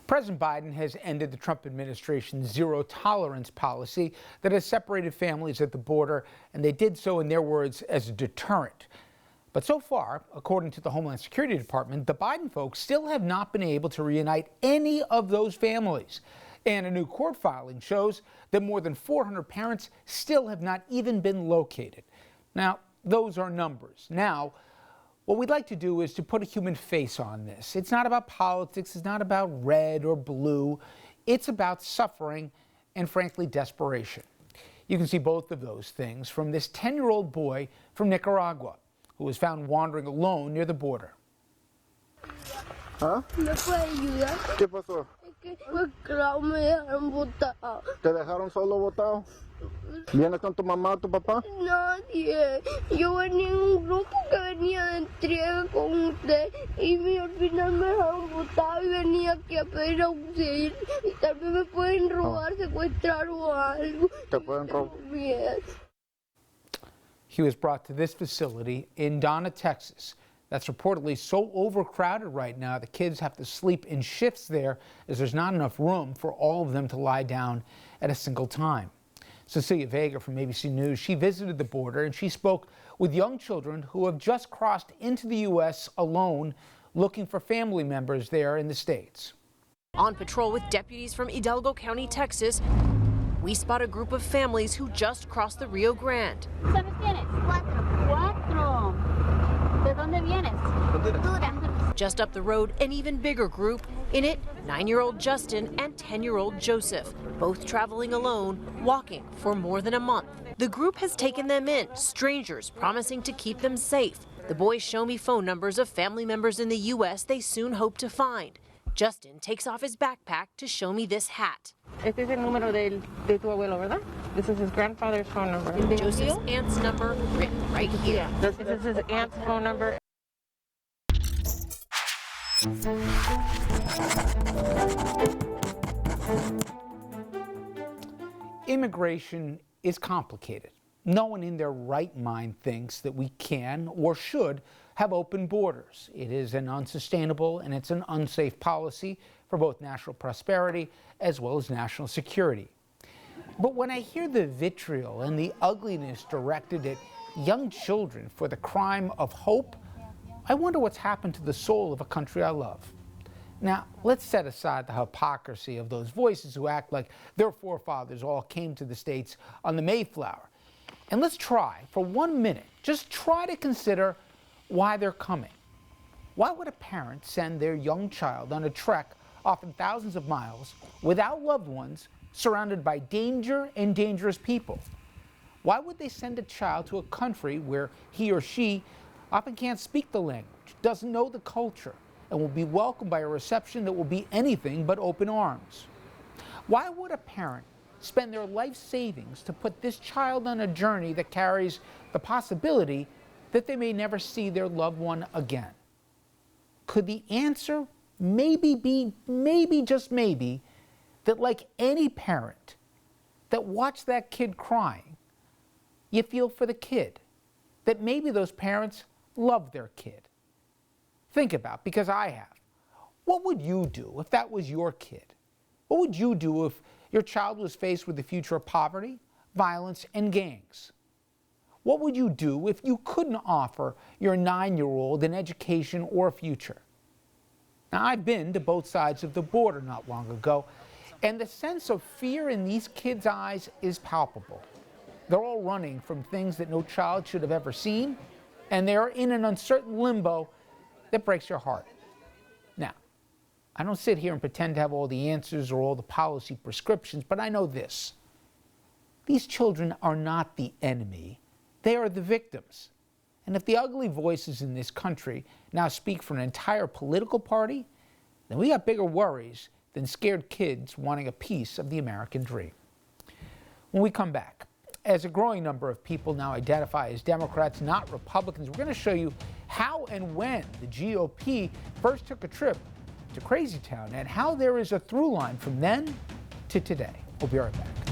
President Biden has ended the Trump administration's zero-tolerance policy that has separated families at the border, and they did so, in their words, as a deterrent. But so far, according to the Homeland Security Department, the Biden folks still have not been able to reunite any of those families. And a new court filing shows that more than 400 parents still have not even been located. Now, those are numbers. Now, what we'd like to do is to put a human face on this. It's not about politics, it's not about red or blue. It's about suffering and, frankly, desperation. You can see both of those things from this 10-year-old boy from Nicaragua who was found wandering alone near the border. ¿Ah? ¿Me puede ayudar? ¿Qué pasó? Es que pues, claro, me dejaron botado. ¿Te dejaron solo botado? ¿Vienes con tu mamá o tu papá? Nadie. Yo venía en un grupo que venía de entrega con usted y al final me dejaron botado y venía aquí a pedir auxilio. Y tal vez me pueden robar, secuestrar o algo. ¿Te pueden robar? Yes. He was brought to this facility in Donna, Texas. That's reportedly so overcrowded right now the kids have to sleep in shifts there as there's not enough room for all of them to lie down at a single time. Cecilia Vega from ABC News, she visited the border and she spoke with young children who have just crossed into the U.S. alone, looking for family members there in the States. On patrol with deputies from Hidalgo County, Texas, we spot a group of families who just crossed the Rio Grande. ¿Sabes quiénes? Cuatro. ¿De dónde vienes? Honduras. Just up the road, an even bigger group. In it, 9-year-old Justin and 10-year-old Joseph, both traveling alone, walking for more than a month. The group has taken them in, strangers promising to keep them safe. The boys show me phone numbers of family members in the U.S. they soon hope to find. Justin takes off his backpack to show me this hat. Este es el número de tu abuelo, ¿verdad? This is his grandfather's phone number. Joseph's aunt's number written right here. This is his aunt's phone number. Immigration is complicated. No one in their right mind thinks that we can or should have open borders. It is an unsustainable and it's an unsafe policy for both national prosperity as well as national security. But when I hear the vitriol and the ugliness directed at young children for the crime of hope, I wonder what's happened to the soul of a country I love. Now, let's set aside the hypocrisy of those voices who act like their forefathers all came to the States on the Mayflower. And let's try, for 1 minute, just try to consider why they're coming. Why would a parent send their young child on a trek, often thousands of miles, without loved ones, surrounded by danger and dangerous people? Why would they send a child to a country where he or she often can't speak the language, doesn't know the culture, and will be welcomed by a reception that will be anything but open arms? Why would a parent spend their life savings to put this child on a journey that carries the possibility that they may never see their loved one again? Could the answer maybe be, maybe just maybe, that like any parent that watched that kid crying, you feel for the kid, that maybe those parents love their kid? Think about, because I have. What would you do if that was your kid? What would you do if your child was faced with the future of poverty, violence, and gangs? What would you do if you couldn't offer your 9-year-old an education or a future? Now, I've been to both sides of the border not long ago, and the sense of fear in these kids' eyes is palpable. They're all running from things that no child should have ever seen, and they're in an uncertain limbo that breaks your heart. Now, I don't sit here and pretend to have all the answers or all the policy prescriptions, but I know this. These children are not the enemy. They are the victims. And if the ugly voices in this country now speak for an entire political party, then we got bigger worries than scared kids wanting a piece of the American dream. When we come back, as a growing number of people now identify as Democrats, not Republicans, we're going to show you how and when the GOP first took a trip to Crazy Town and how there is a through line from then to today. We'll be right back.